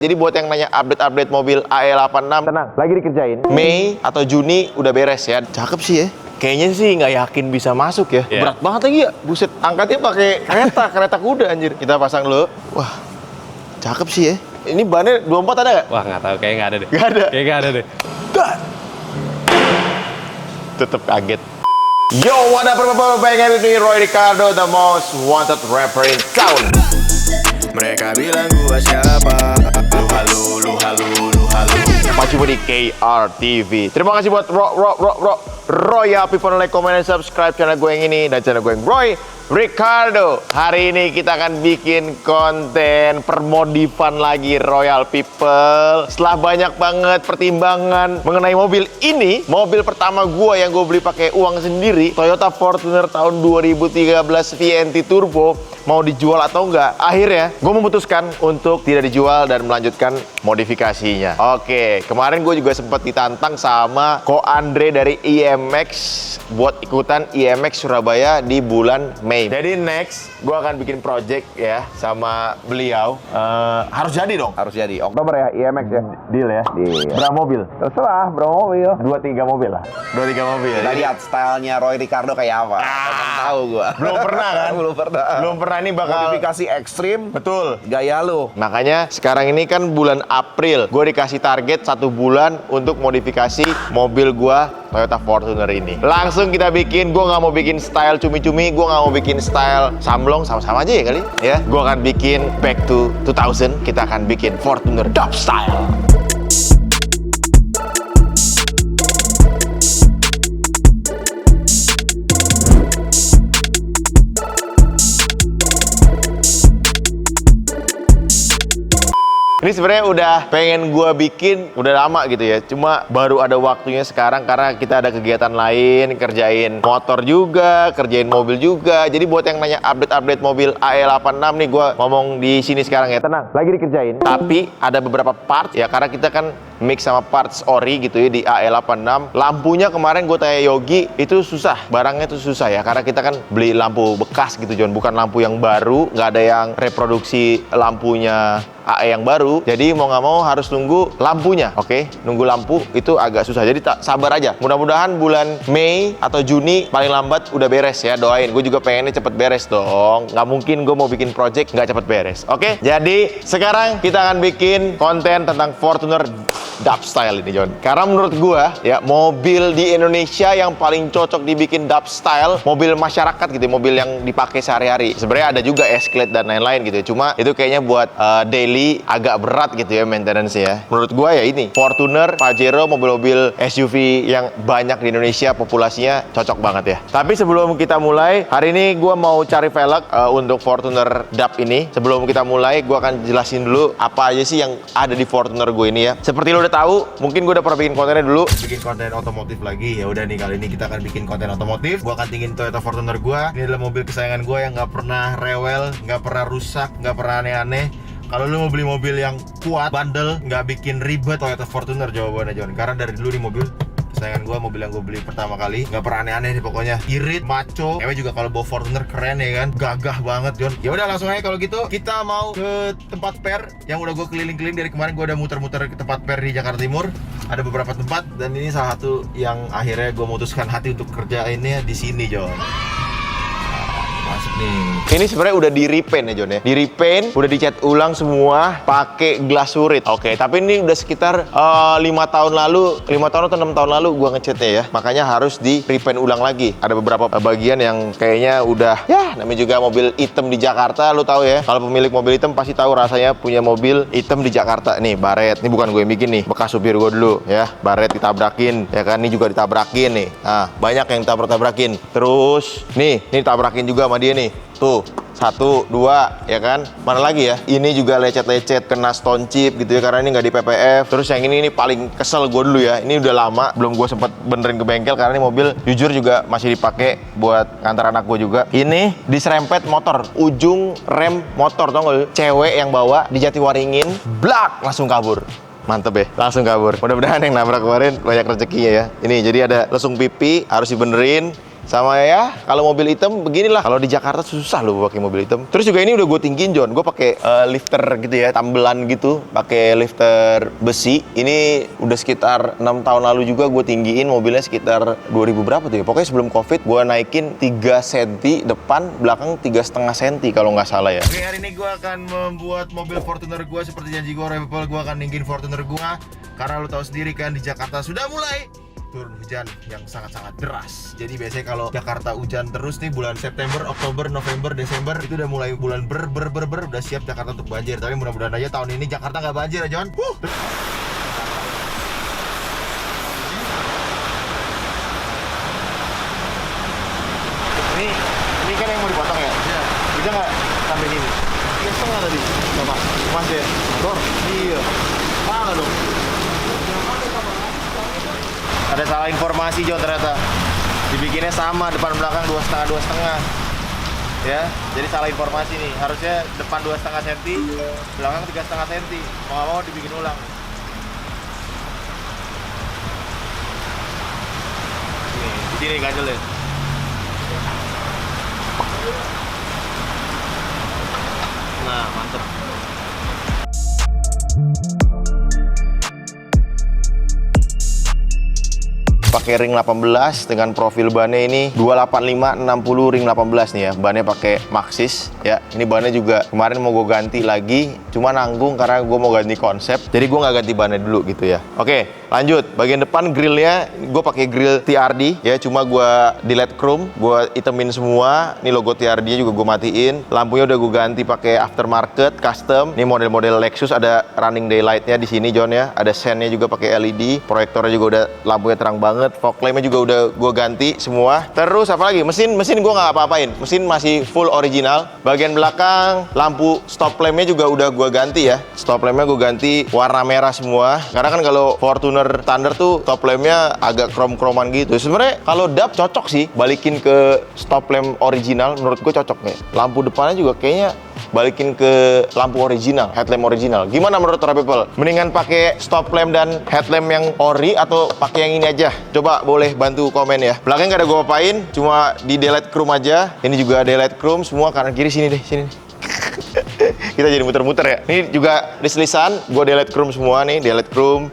Jadi buat yang nanya update-update mobil AE86, tenang, lagi dikerjain. Mei atau Juni udah beres ya. Cakep sih ya. Kayaknya sih nggak yakin bisa masuk ya. Berat banget lagi ya. Buset, angkatnya pakai kereta kuda anjir. Kita pasang dulu. Wah, cakep sih ya. Ini bannya 24 ada nggak? Wah, nggak tahu, kayaknya nggak ada deh. Nggak ada? Kayaknya nggak ada deh. Tetep kaget. Yo, what up, pengen with me, Roy Ricardo, the most wanted rapper in town. Mereka bilang gua siapa? Lu halu. Masih di KRTV. Terima kasih buat Royal People, like, comment, dan subscribe channel gue yang ini dan channel gue yang Roy Ricardo. Hari ini kita akan bikin konten permodifan lagi Royal People. Setelah banyak banget pertimbangan mengenai mobil ini, mobil pertama gue yang gue beli pakai uang sendiri, Toyota Fortuner tahun 2013 VNT Turbo, mau dijual atau enggak. Akhirnya gue memutuskan untuk tidak dijual dan melanjutkan modifikasinya. Oke, kemarin gue juga sempat ditantang sama Ko Andre dari IMX buat ikutan IMX Surabaya di bulan Mei. Jadi next gue akan bikin project ya sama beliau. Harus jadi dong. Harus jadi. Oktober ya IMX ya. Deal ya. Deal. Berapa mobil? Terserah, bro mobil. 2-3 mobil lah. 2-3 mobil. Kita lihat stylenya Roy Ricardo kayak apa. Tahu gua. Belum pernah kan? Belum pernah. Belum pernah nih bakal Modifikasi ekstrim. Betul. Gaya lu. Makanya sekarang ini kan bulan April, gue dikasih target 1 bulan untuk modifikasi mobil gue Toyota Fortuner ini. Langsung kita bikin, gue nggak mau bikin style cumi-cumi, gue nggak mau bikin style samblong, sama-sama aja ya kali. Ya, gue akan bikin back to 2000, kita akan bikin Fortuner dub style. Ini sebenarnya udah pengen gua bikin udah lama gitu ya. Cuma baru ada waktunya sekarang karena kita ada kegiatan lain, kerjain motor juga, kerjain mobil juga. Jadi buat yang nanya update-update mobil AE86 nih, gua ngomong di sini sekarang ya. Tenang, lagi dikerjain. Tapi ada beberapa parts ya, karena kita kan mix sama parts ori gitu ya di AE86. Lampunya kemarin gue tanya Yogi, itu susah, barangnya itu susah ya, karena kita kan beli lampu bekas gitu John, bukan lampu yang baru, nggak ada yang reproduksi lampunya AE yang baru. Jadi mau nggak mau harus nunggu lampunya, oke? Nunggu lampu itu agak susah, jadi sabar aja. Mudah-mudahan bulan Mei atau Juni paling lambat udah beres ya, doain. Gue juga pengennya cepet beres dong, nggak mungkin gue mau bikin project nggak cepet beres, oke? Jadi sekarang kita akan bikin konten tentang Fortuner dub style ini John. Karena menurut gua ya, mobil di Indonesia yang paling cocok dibikin dub style, mobil masyarakat gitu, mobil yang dipakai sehari-hari. Sebenarnya ada juga Escalade dan lain-lain gitu. Cuma itu kayaknya buat daily agak berat gitu ya maintenance ya. Menurut gua ya ini Fortuner, Pajero, mobil-mobil SUV yang banyak di Indonesia, populasinya cocok banget ya. Tapi sebelum kita mulai, hari ini gua mau cari velg untuk Fortuner dub ini. Sebelum kita mulai, gua akan jelasin dulu apa aja sih yang ada di Fortuner gue ini ya. Seperti lo udah tahu, mungkin gue udah pernah bikin kontennya dulu. Bikin konten otomotif lagi. Ya udah nih, kali ini kita akan bikin konten otomotif. Gue akan tingin Toyota Fortuner gue. Ini adalah mobil kesayangan gue yang nggak pernah rewel, nggak pernah rusak, nggak pernah aneh-aneh. Kalau lu mau beli mobil yang kuat, bandel, nggak bikin ribet, Toyota Fortuner jawabannya John. Karena dari dulu nih mobil kesayangan gue, mobil yang gue beli pertama kali, nggak pernah aneh-aneh nih pokoknya. Irit, maco, cewek juga kalau bawa Fortuner keren ya kan, gagah banget John. Ya udah langsung aja kalau gitu, kita mau ke tempat per yang udah gue keliling-keliling dari kemarin. Gue udah muter-muter ke tempat per di Jakarta Timur. Ada beberapa tempat dan ini salah satu yang akhirnya gue memutuskan hati untuk kerjainnya di sini John. Masuk nih. Ini sebenarnya udah di repaint ya John ya. Di repaint, udah dicat ulang semua pakai glasurit. Oke, tapi ini udah sekitar 5 tahun lalu, 5 tahun atau 6 tahun lalu gua ngecatnya ya. Makanya harus di repaint ulang lagi. Ada beberapa bagian yang kayaknya udah ya, namanya juga mobil hitam di Jakarta, lu tahu ya. Kalau pemilik mobil hitam pasti tahu rasanya punya mobil hitam di Jakarta. Nih, baret. Ini bukan gue yang bikin nih, bekas supir gue dulu ya. Baret ditabrakin, ya kan. Ini juga ditabrakin nih. Nah, banyak yang tabrak-tabrakin. Terus nih ditabrakin juga sama dia nih. Tuh, 1, 2, ya kan? Mana lagi ya? Ini juga lecet-lecet, kena stone chip gitu ya, karena ini nggak di PPF. Terus yang ini paling kesel gue dulu ya. Ini udah lama, belum gue sempet benerin ke bengkel karena ini mobil jujur juga masih dipakai buat ngantar anak gue juga. Ini diserempet motor, ujung rem motor, tau nggak? Cewek yang bawa di Jatiwaringin, blak, langsung kabur. Mantep ya, langsung kabur. Mudah-mudahan yang nabrak kemarin banyak rezekinya ya. Ini jadi ada lesung pipi, harus dibenerin. Sama ya, kalau mobil hitam beginilah. Kalau di Jakarta susah loh pakai mobil hitam. Terus juga ini udah gue tinggiin, John. Gue pakai lifter gitu ya, tambelan gitu, pakai lifter besi. Ini udah sekitar 6 tahun lalu juga gue tinggiin mobilnya sekitar 2000 berapa tuh ya. Pokoknya sebelum Covid gue naikin 3 cm depan, belakang 3,5 cm kalau nggak salah ya. Oke, hari ini gue akan membuat mobil Fortuner gue seperti janji gue, People. Gue akan ninggin Fortuner gue karena lu tahu sendiri kan di Jakarta sudah mulai turun hujan yang sangat-sangat deras. Jadi biasanya kalau Jakarta hujan terus nih bulan September, Oktober, November, Desember itu udah mulai bulan udah siap Jakarta untuk banjir. Tapi mudah-mudahan aja tahun ini Jakarta nggak banjir ya, John. Ini kan yang mau dipotong ya? Iya. Bisa nggak sampai ini? 3,5 tadi. Coba, pas ya. Motor? Iya. Mana dong? Ada salah informasi, John, ternyata. Dibikinnya sama, depan belakang 2,5 ya. Jadi salah informasi nih. Harusnya depan 2,5 cm, belakang 3,5 cm. Mau nggak mau dibikin ulang. Nih, di sini ganjelnya. Nah, mantep. Pakai ring 18 dengan profil bannya ini 285 60 ring 18 nih ya. Bannya pakai Maxxis ya. Ini bannya juga kemarin mau gue ganti lagi, cuma nanggung karena gue mau ganti konsep. Jadi gue nggak ganti bannya dulu gitu ya. Oke, lanjut. Bagian depan grillnya gue pakai grill TRD ya, cuma gue di LED chrome, gue itemin semua. Ini logo TRD juga gue matiin. Lampunya udah gue ganti pakai aftermarket custom. Ini model-model Lexus ada running daylightnya di sini, John ya. Ada sennya juga pakai LED. Proyektornya juga udah lampunya terang banget. Fog lampnya juga udah gue ganti semua. Terus apa lagi? Mesin gue nggak apa-apain. Mesin masih full original. Bagian belakang lampu stop lampnya juga udah gue ganti ya. Stop lampnya gue ganti warna merah semua. Karena kan kalau Fortuner standar tuh stop lampnya agak krom-kroman gitu. Sebenarnya kalau DAP cocok sih balikin ke stop lamp original. Menurut gue cocok nih. Lampu depannya juga kayaknya balikin ke lampu original, headlamp original. Gimana menurut People? Mendingan pakai stop lamp dan headlamp yang ori atau pakai yang ini aja? Coba boleh bantu komen ya. Belakang nggak ada gue apain, cuma di daylight chrome aja. Ini juga daylight chrome semua, kanan kiri sini deh, sini. Kita jadi muter-muter ya. Ini juga diselisan, gue daylight chrome semua nih, daylight chrome.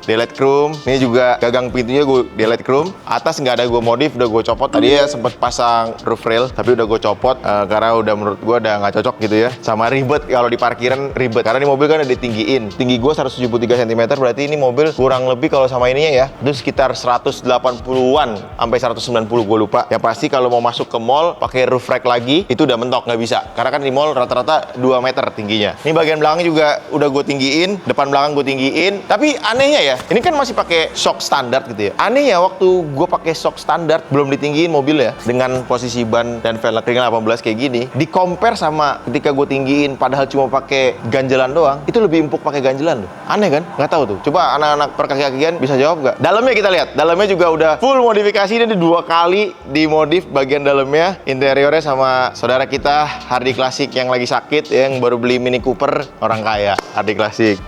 Ini juga gagang pintunya gue daylight chrome. Atas nggak ada gue modif, udah gue copot. Tadi ya sempet pasang roof rail, tapi udah gue copot karena udah menurut gue udah nggak cocok gitu ya. Sama ribet kalau di parkiran ribet. Karena ini mobil kan udah ditinggiin. Tinggi gue 173 cm, berarti ini mobil kurang lebih kalau sama ininya ya, itu sekitar 180-an sampai 190 gue lupa. Yang pasti kalau mau masuk ke mall pakai roof rack lagi itu udah mentok, nggak bisa. Karena kan di mall rata-rata 2 meter tingginya. Ini bagian belakang juga udah gue tinggiin, depan belakang gue tinggiin. Tapi anehnya ya, ini kan masih pakai shock standar gitu ya. Aneh ya, waktu gue pakai shock standar belum ditinggiin mobilnya dengan posisi ban dan velg ring 18 kayak gini, di compare sama ketika gue tinggiin padahal cuma pakai ganjelan doang, itu lebih empuk pakai ganjelan loh. Aneh kan? Nggak tahu tuh. Coba anak-anak perkaki-kakian bisa jawab nggak? Dalamnya kita lihat. Dalamnya juga udah full modifikasi, ini 2 kali dimodif bagian dalamnya. Interiornya sama saudara kita Hardy Classic yang lagi sakit, yang baru beli Mini Cooper, orang kaya, Hardy Classic.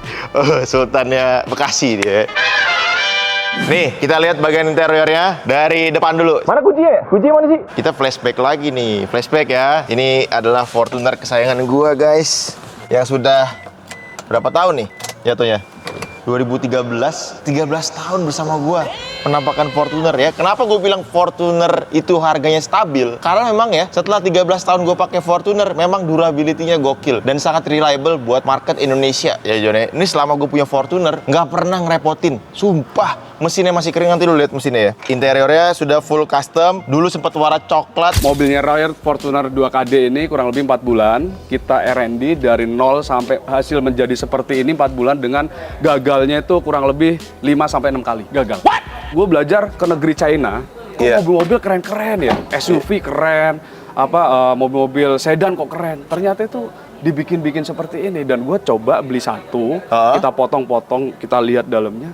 Sultannya Bekasi dia. Nih, kita lihat bagian interiornya dari depan dulu. Mana kuncinya? Kuncinya mana sih? Kita flashback lagi nih, flashback ya. Ini adalah Fortuner kesayangan gua, guys. Yang sudah berapa tahun nih jatuhnya? 2013, 13 tahun bersama gua. Penampakan Fortuner ya. Kenapa gue bilang Fortuner itu harganya stabil? Karena memang ya, setelah 13 tahun gue pakai Fortuner, memang durability-nya gokil dan sangat reliable buat market Indonesia ya, John. Ini selama gue punya Fortuner, nggak pernah ngerepotin. Sumpah, mesinnya masih kering, nanti lu lihat mesinnya ya. Interiornya sudah full custom. Dulu sempat warna coklat. Mobilnya Royal Fortuner 2KD ini kurang lebih 4 bulan. Kita R&D dari nol sampai hasil menjadi seperti ini 4 bulan dengan gagalnya itu kurang lebih 5-6 kali gagal. What? Gue belajar ke negeri China, mobil-mobil keren-keren ya, SUV keren, mobil-mobil sedan kok keren. Ternyata itu dibikin-bikin seperti ini, dan gue coba beli satu, kita potong-potong, kita lihat dalamnya.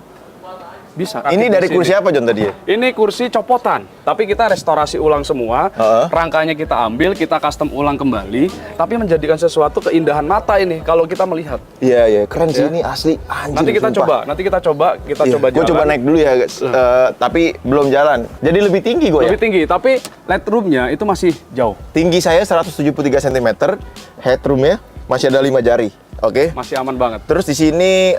Bisa. Ini Rakit dari di sini. kursi apa John tadi ya? Ini kursi copotan, tapi kita restorasi ulang semua. Rangkanya kita ambil, kita custom ulang kembali, tapi menjadikan sesuatu keindahan mata ini kalau kita melihat. Iya, iya, keren sih Ya. ini asli. Anjir, Nanti kita sumpah. coba, kita Iya, coba gue jalan. coba naik dulu ya, guys. Tapi belum jalan. Jadi lebih tinggi gue ya. Lebih tinggi, tapi legroomnya itu masih jauh, Tinggi saya 173 cm, headroomnya masih ada 5 jari. Oke. masih aman banget. Terus di sini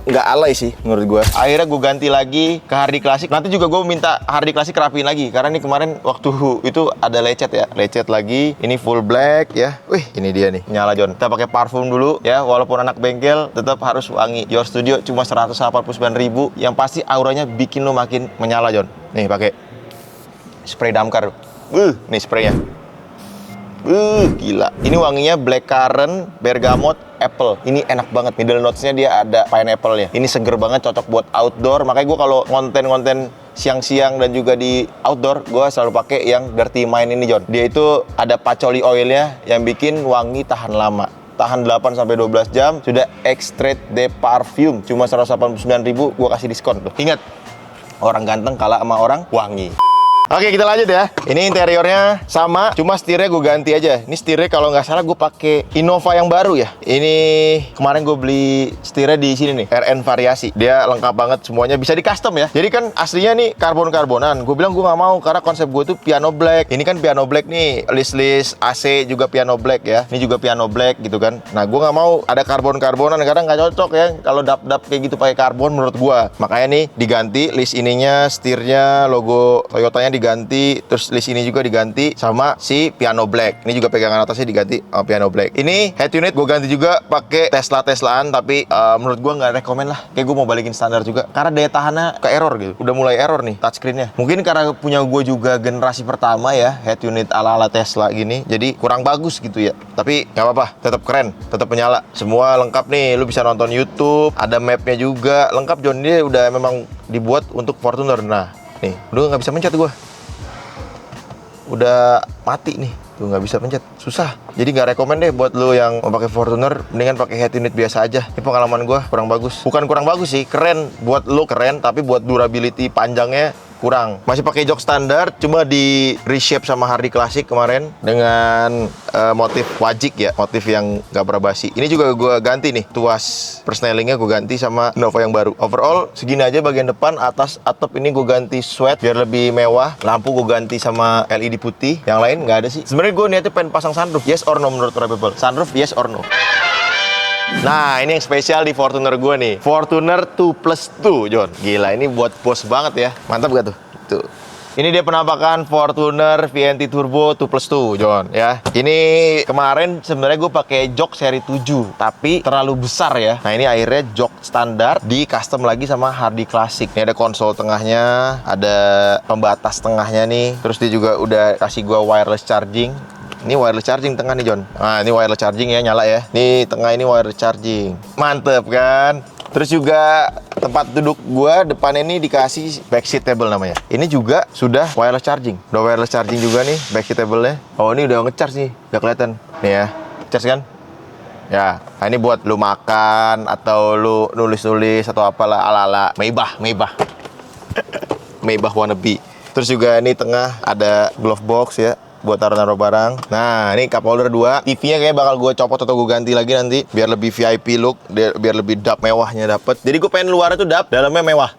nggak alay sih menurut gue. Akhirnya gue ganti lagi ke Hardy Classic. Nanti juga gue minta Hardy Classic rapiin lagi. Karena ini kemarin waktu itu ada lecet ya. Lecet lagi. Ini full black ya. Wih, ini dia nih. Nyala John. Kita pakai parfum dulu ya. Walaupun anak bengkel tetap harus wangi. Your Studio cuma 189.000. Yang pasti auranya bikin lo makin menyala John. Nih pakai spray damkar. Nih spraynya. Gila. Ini wanginya blackcurrant, bergamot, apple. Ini enak banget. Middle notes-nya dia ada pineapple-nya. Ini seger banget, cocok buat outdoor. Makanya gue kalau konten-konten siang-siang dan juga di outdoor, gue selalu pakai yang Dirty Mind ini, John. Dia itu ada patchouli oil-nya yang bikin wangi tahan lama. Tahan 8-12 jam, sudah extrait de parfum. Cuma 189.000, gue kasih diskon tuh. Ingat, orang ganteng kalah sama orang wangi. Oke, kita lanjut ya. Ini interiornya sama, cuma setirnya gue ganti aja. Ini setirnya kalau nggak salah gue pakai Innova yang baru ya. Ini kemarin gue beli setirnya di sini nih, RN Variasi. Dia lengkap banget semuanya, bisa di custom ya. Jadi kan aslinya nih karbon-karbonan. Gue bilang gue nggak mau karena konsep gue tuh piano black. Ini kan piano black nih, list-list AC juga piano black ya. Ini juga piano black gitu kan. Nah, gue nggak mau ada karbon-karbonan karena nggak cocok ya. Kalau dap-dap kayak gitu pakai karbon menurut gue. Makanya nih diganti list ininya, setirnya, logo Toyotanya diganti, terus list ini juga diganti sama si piano black. Ini juga pegangan atasnya diganti sama piano black. Ini head unit gue ganti juga pakai Teslaan, tapi menurut gue nggak rekomen lah. Kayak gue mau balikin standar juga karena daya tahannya ke error gitu. Udah mulai error nih touchscreen-nya. Mungkin karena punya gue juga generasi pertama ya, head unit ala-ala Tesla gini, jadi kurang bagus gitu ya. Tapi nggak apa-apa, tetap keren, tetap menyala. Semua lengkap nih, lu bisa nonton YouTube, ada mapnya juga, lengkap John. Dia udah memang dibuat untuk Fortuner. Nah, nih, udah nggak bisa mencet gue. Udah mati nih, tuh nggak bisa pencet, susah. Jadi nggak rekomen deh buat lo yang mau pakai Fortuner, mendingan pakai head unit biasa aja. Ini pengalaman gue kurang bagus. Bukan kurang bagus sih, keren. Buat lo keren, tapi buat durability panjangnya kurang. Masih pakai jok standar, cuma di reshape sama Hardy Classic kemarin dengan motif wajik ya, motif yang nggak pernah basi. Ini juga gue ganti nih, tuas persnelingnya gue ganti sama Nova yang baru. Overall segini aja bagian depan, atas atap ini gue ganti sweat biar lebih mewah. Lampu gue ganti sama LED putih. Yang lain nggak ada sih. Sebenarnya gue niatnya pengen pasang sunroof, yes or no menurut Roy People? Sunroof yes or no? Nah, ini yang spesial di Fortuner gue nih. Fortuner 2+2, John. Gila, ini buat bos banget ya. Mantap gak tuh? Tuh. Ini dia penampakan Fortuner VNT Turbo 2+2, John, ya. Ini kemarin sebenarnya gue pakai jok seri 7, tapi terlalu besar ya. Nah, ini akhirnya jok standar di custom lagi sama Hardy Classic. Ini ada konsol tengahnya, ada pembatas tengahnya nih. Terus dia juga udah kasih gue wireless charging. Ini wireless charging tengah nih John. Nah, ini wireless charging ya, nyala ya. Nih tengah ini wireless charging. Mantep kan? Terus juga tempat duduk gua depannya ini dikasih backseat table namanya. Ini juga sudah wireless charging. Udah wireless charging juga nih backseat table-nya. Oh, ini udah nge-charge nih. Udah kelihatan. Nih ya. Charge kan? Ya. Nah, ini buat lu makan atau lu nulis-nulis atau apalah ala-ala Maybach. Maybach wannabe. Terus juga ini tengah ada glove box ya, buat taruh-taruh barang. Nah, ini cup holder 2. TV-nya kayaknya bakal gue copot atau gue ganti lagi nanti biar lebih VIP look, biar lebih dap mewahnya dapet. Jadi gue pengen luarnya tuh dap, dalamnya mewah.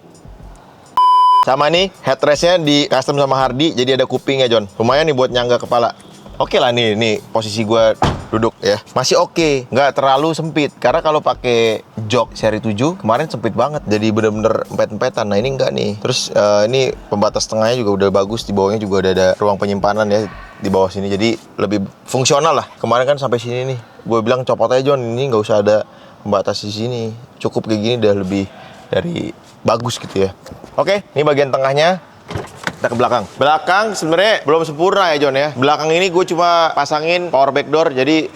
Sama nih headrest-nya di custom sama Hardy, jadi ada kupingnya John. Lumayan nih buat nyangga kepala. Oke lah nih posisi gue duduk ya. Masih oke, nggak terlalu sempit. Karena kalau pakai jok seri 7 kemarin sempit banget, jadi bener-bener empet-empetan. Nah, ini enggak nih. Terus ini pembatas tengahnya juga udah bagus, di bawahnya juga udah ada ruang penyimpanan ya di bawah sini, jadi lebih fungsional lah. Kemarin kan sampai sini nih, gue bilang copot aja John, ini nggak usah ada pembatas di sini, cukup kayak gini udah lebih dari bagus gitu ya. Oke, ini bagian tengahnya. Kita ke belakang. Belakang sebenarnya belum sempurna ya John ya. Belakang ini gue cuma pasangin power back door, jadi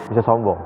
bisa sombong.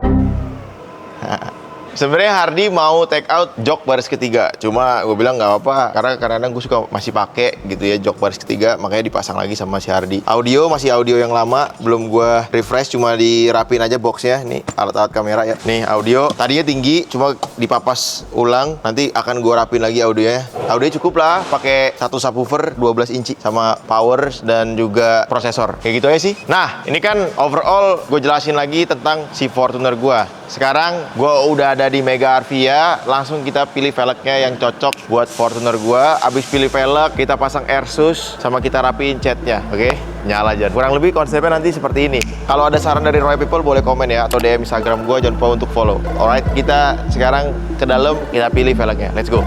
Sebenarnya Hardy mau take out jok baris ketiga, cuma gue bilang nggak apa-apa karena kadang-kadang gue suka masih pakai gitu ya jok baris ketiga, makanya dipasang lagi sama si Hardy. Audio masih audio yang lama, belum gue refresh, cuma dirapin aja boxnya. Nih alat-alat kamera ya. Nih audio tadinya tinggi, cuma dipapas ulang. Nanti akan gue rapin lagi audionya. Audio cukup lah, pakai satu subwoofer 12 inci sama power dan juga prosesor. Kayak gitu aja sih. Nah ini kan overall gue jelasin lagi tentang si Fortuner gue. Sekarang gue udah ada di Mega Arvia, langsung kita pilih velgnya yang cocok buat Fortuner gue. Abis pilih velg, kita pasang airsus sama kita rapiin catnya, oke? Nyala aja. Kurang lebih konsepnya nanti seperti ini. Kalau ada saran dari Roy People boleh komen ya, atau DM Instagram gue, jangan lupa untuk follow. Alright, kita sekarang ke dalam, kita pilih velgnya. Let's go.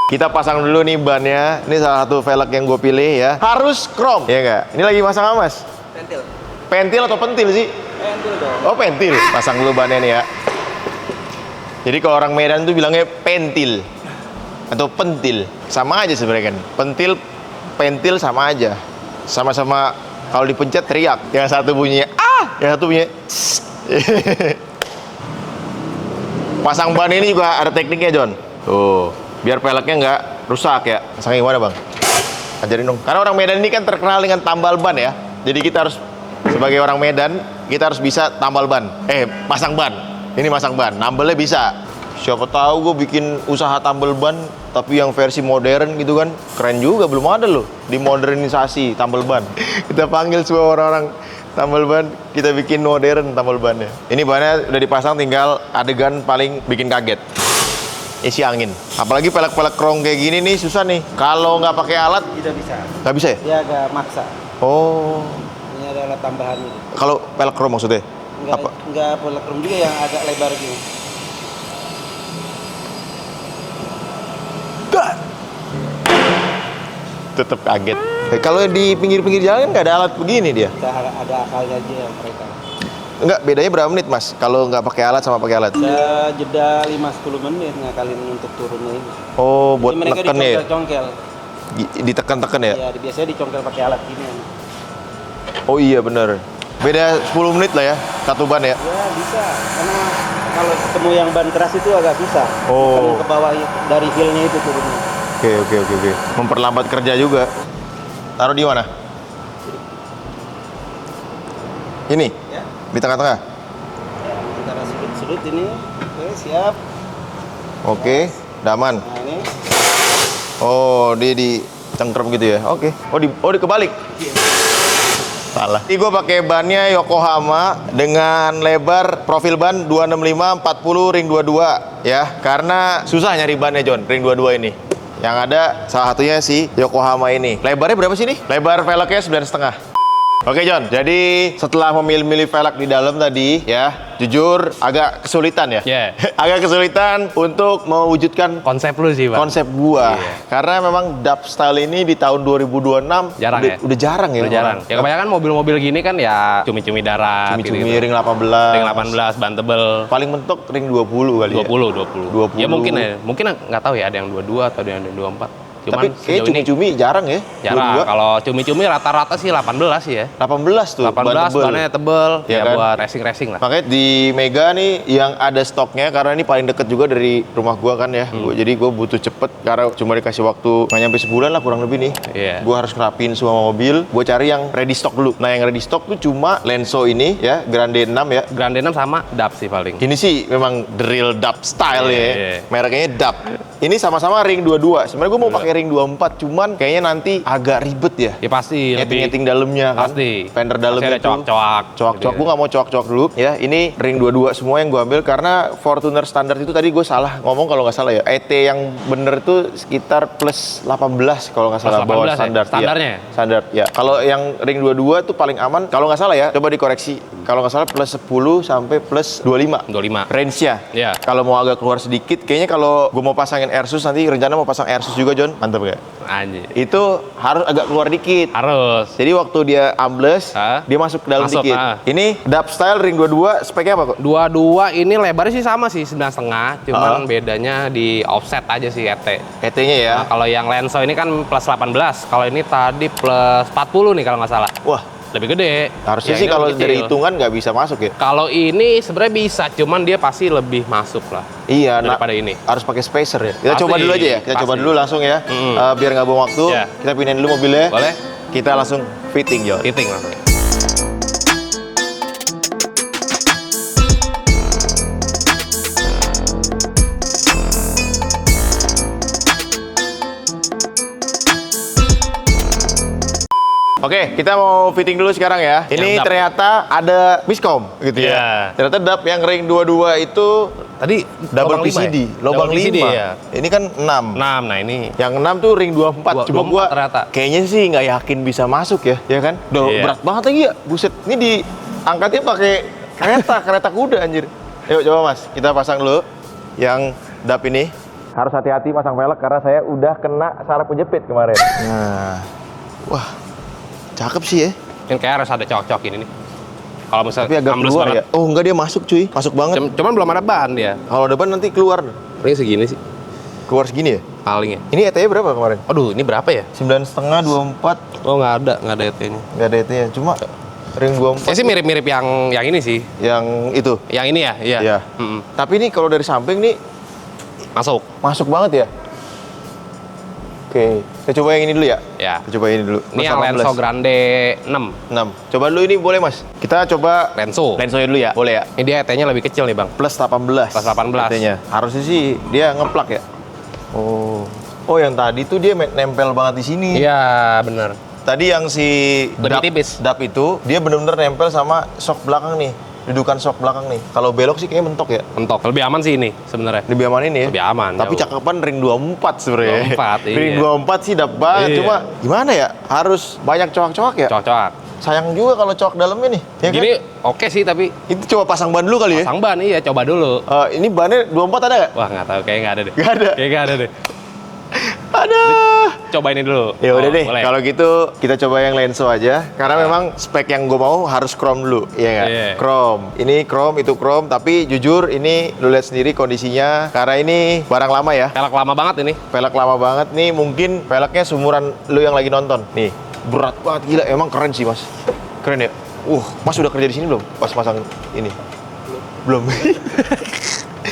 Kita pasang dulu nih bannya. Ini salah satu velg yang gue pilih ya. Harus chrome, ya nggak? Ini lagi pasang apa, Mas? Pentil. Pentil atau pentil sih? Pentil dong. Oh, pentil. Pasang dulu bannya nih ya. Jadi kalau orang Medan tuh bilangnya pentil atau pentil. Sama aja sebenarnya kan. Pentil sama aja. Sama-sama kalau dipencet teriak. Yang satu bunyinya yang satu bunyinya Pasang ban ini juga ada tekniknya, John. Tuh. Biar velgnya nggak rusak ya. Pasangnya gimana, Bang? Ajarin dong. Karena orang Medan ini kan terkenal dengan tambal ban ya. Jadi kita harus, sebagai orang Medan, kita harus bisa tambal ban. Pasang ban. Ini masang ban. Nambelnya bisa. Siapa tahu gue bikin usaha tambal ban, tapi yang versi modern gitu kan. Keren juga, belum ada loh. Dimodernisasi tambal ban. Kita panggil semua orang-orang tambal ban, kita bikin modern tambal bannya. Ini bannya udah dipasang, tinggal adegan paling bikin kaget. Isi angin. Apalagi pelek-pelek chrome kayak gini nih susah nih. Kalau nggak pakai alat, Tidak bisa. nggak bisa ya? Dia agak maksa. Oh. Ini ada alat tambahan gitu. Kalau pelek chrome maksudnya? Apa? Enggak pelekrum juga yang agak lebar gini. Tetep kaget. Kalau di pinggir-pinggir jalan kan nggak ada alat begini dia. Ada akalnya aja mereka. Enggak, bedanya berapa menit, Mas? Kalau nggak pakai alat sama pakai alat? Saya jeda 5-10 menit ngakalin untuk turunnya ini. Oh, buat Jadi mereka neken ya? dicongkel-congkel. Ditekan-tekan ya? Ya, biasanya dicongkel pakai alat gini. Oh iya bener. Beda 10 menit lah ya, satu ban ya? Ya bisa, karena kalau ketemu yang ban keras itu agak susah. Oh. Kalau ke bawah dari heel-nya itu turunnya. Oke. Memperlambat kerja juga. Taruh di mana? Ini? Ya. Di tengah-tengah? Ya, antara sudut-sudut ini. Oke, siap. Oke, daman. Nah, ini. Oh, dia di cengkrem gitu ya? Oke. Oh, di kebalik? Salah. Ini gue pakai bannya Yokohama dengan lebar profil ban 265 40 ring 22 ya. Karena susah nyari bannya, John, ring 22 ini. Yang ada salah satunya si Yokohama ini. Lebarnya berapa sih nih? Lebar velgnya 9,5. Oke, John, jadi setelah memilih-milih velg di dalam tadi ya, jujur agak kesulitan ya. Yeah. Agak kesulitan untuk mewujudkan Konsep lu sih, Pak. konsep gua. Iya. Karena memang dub style ini di tahun 2026 Jarang ya? udah jarang ya. Udah jarang. Ya kebanyakan mobil-mobil gini kan ya cumi-cumi darat Cumi-cumi ring 18. Ring 18, ban tebel. Paling mentok ring 20 kali ya. 20. 20. Ya mungkin nggak tahu ya, ada yang 22 atau ada yang 24. Cuman Tapi kayak sejauh ini cumi-cumi jarang ya. jarang. 22. Kalau cumi-cumi rata-rata sih 18 sih ya. 18 tuh. 18 ban tebel. bannya tebel, Iya ya kan? buat racing-racing lah. Makanya di Mega nih yang ada stoknya, karena ini paling deket juga dari rumah gua kan ya. Jadi gua butuh cepet karena cuma dikasih waktu nggak nyampe sebulan lah kurang lebih nih. Iya. Gua harus ngerapin semua mobil. Gua cari yang ready stock dulu. Nah yang ready stock tuh cuma Lenso ini ya, Grande 6 ya. Grande 6 sama DAP sih paling. Ini sih memang the real dub style ya. Iya. Mereknya dub. Ini sama-sama ring 22. Sebenarnya gue mau pakai ring 24, cuman kayaknya nanti agak ribet ya. Ya pasti lebih Nyeting-nyeting dalamnya kan. pasti. Fender Pasti dalamnya ada coak-coak. Coak-coak, gue nggak mau coak-coak dulu ya. Ini ring 22 semua yang gue ambil karena Fortuner standar itu tadi gue salah ngomong kalau nggak salah ya. ET yang bener tuh sekitar plus 18 kalau nggak salah. 18 bawah ya? standar. Standarnya? Iya. Standar ya. Kalau yang ring 22 tuh paling aman kalau nggak salah ya. Coba dikoreksi kalau nggak salah plus 10 sampai plus 25. 25. Range-nya. Iya. Kalau mau agak keluar sedikit, kayaknya kalau gue mau pasangin Airsus nanti rencana mau pasang Airsus juga, John. Mantap gak? Anjir. Itu harus agak keluar dikit. Harus. Jadi waktu dia ambles, Hah? dia masuk ke dalam Masuk, dikit. ah. Ini dubstyle ring 22, speknya apa kok? Dua-dua ini lebarnya sih sama sih 9,5, cuman bedanya di offset aja sih ET. ET-nya ya. Nah, kalau yang Lenso ini kan plus 18, kalau ini tadi plus 40 nih kalau nggak salah. Wah, Lebih gede. harusnya Yang sih ini kalau lebih kecil. dari hitungan nggak bisa masuk ya. Kalau ini sebenarnya bisa, cuman dia pasti lebih masuk lah. Iya, daripada ini. Harus pakai spacer ya. Kita Pasti, coba dulu aja ya. Kita coba pasti. dulu langsung ya. Biar nggak buang waktu. Ya. Kita pindahin dulu mobilnya. Boleh? Kita langsung fitting, John. Fitting langsung. Oke, kita mau fitting dulu sekarang ya. Ini Yang dub. ternyata ada miskom gitu Iya. ya. Ternyata dub yang ring 22 itu Tadi double lubang lima PCD, ya? lubang Double 5. PCD, ya. Ini kan 6. 6, nah ini. Yang 6 tuh ring 24. Cuma 24 gua ternyata. kayaknya sih nggak yakin bisa masuk ya kan? Duh, Iya. berat banget lagi ya. Buset, ini diangkatnya pakai kereta kuda anjir. Yuk coba Mas, kita pasang dulu yang dub ini. Harus hati-hati pasang velg karena saya udah kena saraf penjepit kemarin. Nah. Wah. Cakep sih ya. Ini kayak harus ada cocok ini nih. Kalau misalnya Tapi agak ambles keluar banget. ya. Oh enggak, dia masuk cuy. Masuk banget. Cuman belum ada ban dia. Kalau ada ban nanti keluar. Ini segini sih Keluar segini ya? paling ya. Ini ET-nya berapa kemarin? Aduh, ini berapa ya? 9,5, 24. Oh, nggak ada ET-nya. Nggak ada ET-nya. Cuma ring 24 Saya sih mirip-mirip yang ini sih. yang itu. Yang ini ya, iya. Iya. Mm-mm. Tapi ini kalau dari samping nih Masuk. masuk banget ya. Oke, kita coba yang ini dulu ya. Ya. Kita coba ini dulu. Ini yang Lenso Grande 6. 6. Coba dulu ini boleh Mas. Kita coba Lenso. lensonya dulu ya. Boleh ya. Ini dia ET-nya lebih kecil nih, Bang. Plus 18. Plus 18. ET-nya. Harusnya sih dia ngeplak ya. Oh. Oh, yang tadi tuh dia nempel banget di sini. Iya, bener. Tadi yang si Lebih tipis. dap itu dia bener-bener nempel sama shock belakang nih, dudukan shock belakang nih. Kalau belok sih kayaknya mentok ya. Mentok. Lebih aman sih ini sebenarnya. Lebih aman ini ya. Lebih aman, Tapi jauh. cakepan ring 24 sebenarnya. 24, iya. Ring 24 sih dap banget. Iya. Cuma gimana ya? Harus banyak coak-coak ya. Cocok. Sayang juga kalau coak dalamnya nih. Ya kan? Gini oke sih, tapi Itu coba pasang ban dulu kali ya. pasang ban iya, coba dulu. Ini bannya 24 ada nggak? Wah, nggak tahu, kayaknya nggak ada deh. Nggak ada? Kayaknya nggak ada deh. Ada. Coba ini dulu. Ya udah Oh, deh, boleh. kalau gitu kita coba yang Lenso aja. Karena memang spek yang gue mau harus chrome dulu, iya nggak? Iya. Chrome. Ini chrome, itu chrome. Tapi jujur ini lu lihat sendiri kondisinya. Karena ini barang lama ya. Pelek lama banget ini. Velg lama banget nih. Mungkin velgnya seumuran lu yang lagi nonton. Nih, berat banget gila. Emang keren sih mas. Keren ya. Mas udah kerja di sini belum? Pas pasang ini. Belum.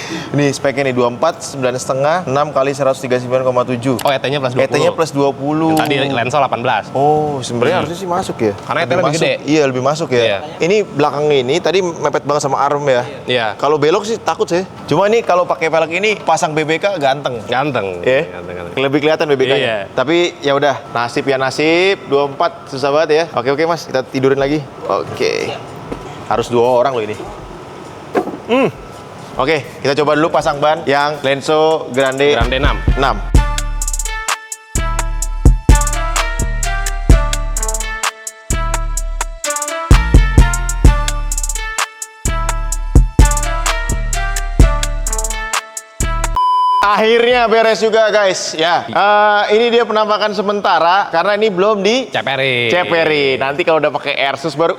Ini speknya nih 24, 9,5, 6 kali 139,7. Oh, ET-nya plus 20. ET-nya plus 20. Tadi Lenso 18. Oh, sebenarnya harusnya sih masuk ya. Karena ET lebih masuk. gede. Iya, lebih masuk ya. Iya. Ini belakang ini tadi mepet banget sama arm ya. Iya. Kalau belok sih takut sih. Cuma ini kalau pakai velg ini pasang BBK ganteng. Ganteng. Ya. Ganteng. Lebih kelihatan BBK-nya. Iya. Tapi ya udah, nasib ya nasib. 24 susah banget ya. Oke Mas, kita tidurin lagi. Oke. Harus 2 orang loh ini. Oke, kita coba dulu pasang ban yang Lenso Grande, Grande 6. 6. Akhirnya beres juga guys ya. Ini dia penampakan sementara karena ini belum di Ceperi. Nanti kalau udah pakai Airsus baru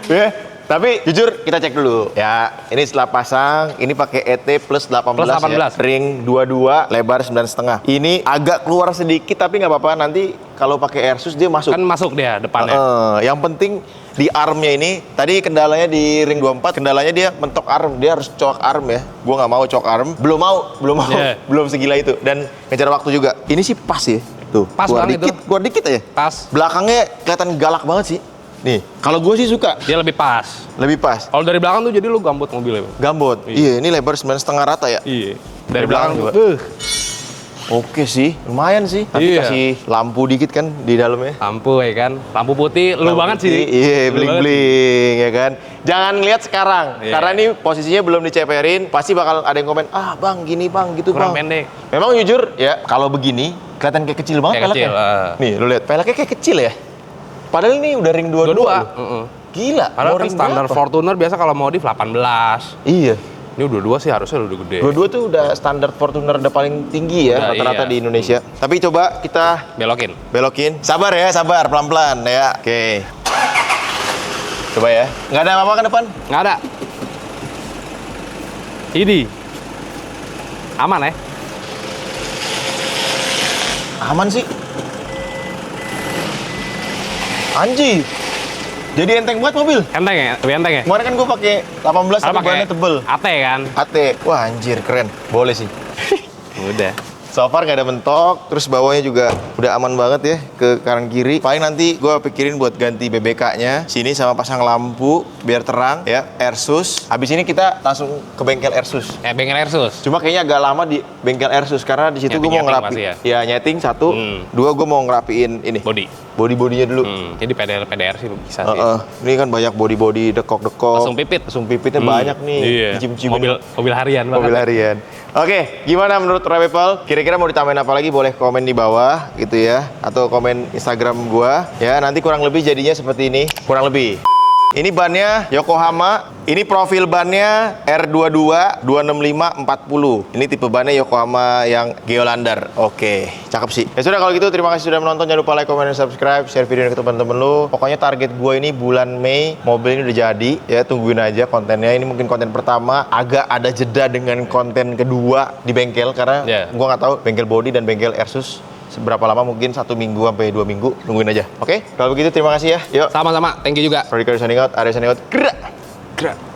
ya. Tapi jujur kita cek dulu ya. Ini setelah pasang, ini pakai ET plus 18, Plus 18. ya. Ring 22, lebar 9,5. Ini agak keluar sedikit tapi nggak apa-apa, nanti kalau pakai Airsus dia masuk. Kan masuk dia depannya. Yang penting di armnya ini, tadi kendalanya di ring 24, kendalanya dia mentok arm, dia harus coak arm ya. Gua nggak mau coak arm, belum mau, Yeah. belum segila itu. Dan ngejar waktu juga. Ini sih pas ya, tuh. Pas banget itu. Keluar dikit aja. Pas. Belakangnya kelihatan galak banget sih. Nih, kalau gue sih suka, Dia lebih pas. lebih pas. Kalau dari belakang tuh jadi lu gambut mobilnya. Bang. Gambut. Iya, ini lebar 9,5 rata ya. Iya. Dari Dari belakang belakang tuh. Oke sih, lumayan sih. Nanti Iya. kasih lampu dikit kan di dalamnya. Lampu ya kan. Lampu putih lu Lampu banget sih. putih, Iya, Lu banget. bling-bling ya kan. Jangan lihat sekarang, Iya. karena ini posisinya belum diceperin. Pasti bakal ada yang komen, ah bang gini bang gitu Kurang bang. pendek. Memang jujur ya, kalau begini kelihatan kayak kecil banget Kayak kecil, peleknya. Nih, lu lihat peleknya kayak kecil ya. Padahal ini udah ring 22. Dua-dua. loh. Gila. Padahal kan Mooring standar berapa? Fortuner biasa kalau modif 18. Iya. Ini udah sih harusnya udah gede. Dua-dua tuh udah standar Fortuner udah paling tinggi ya Udah, rata-rata iya. di Indonesia. Tapi coba kita Belokin. sabar ya, sabar pelan-pelan ya. Oke. Coba ya. Nggak ada apa-apa kan depan? Nggak ada. Ini. Aman ya? Aman sih. Anjir. Jadi enteng banget mobil. Enteng ya? Lebih enteng ya? Kemarin kan gue pakai 18 tapi Pakai bannya tebel. AT kan? AT. Wah anjir keren. Boleh sih. Udah. So far nggak ada mentok, terus bawahnya juga udah aman banget ya ke kanan kiri. Paling nanti gue pikirin buat ganti BBK-nya sini sama pasang lampu biar terang ya, Airsus. Habis ini kita langsung ke bengkel Airsus. Bengkel Airsus. Cuma kayaknya agak lama di bengkel Airsus karena di situ gue mau Nyeting-nyeting ngerapi. pasti Ya nyeting satu, dua gue mau ngerapiin ini. Body-bodinya dulu. Jadi PDR sih bisa sih. Ini kan banyak body-body dekok-dekok. Langsung pipit. Langsung pipitnya banyak nih. Iya. Dicium-ciumin. Mobil harian banget. Mobil harian. Oke, gimana menurut Ray People? Kira-kira mau ditambahin apa lagi? Boleh komen di bawah gitu ya, atau komen Instagram gua ya. Nanti kurang lebih jadinya seperti ini, kurang lebih. Ini bannya Yokohama. Ini profil bannya R22 265 40. Ini tipe bannya Yokohama yang Geolandar. Oke, cakep sih. Ya sudah kalau gitu terima kasih sudah menonton. Jangan lupa like, comment, dan subscribe, share video ini ke teman-teman lu. Pokoknya target gua ini bulan Mei mobil ini udah jadi. Ya tungguin aja kontennya. Ini mungkin konten pertama, agak ada jeda dengan konten kedua di bengkel karena gua nggak tahu bengkel body dan bengkel Airsus seberapa lama, mungkin 1 minggu sampai 2 minggu, nungguin aja. Oke? Kalau begitu terima kasih ya. Yuk. Sama-sama, thank you juga. Rodika signing out, Arya signing out. Gerak. Gerak.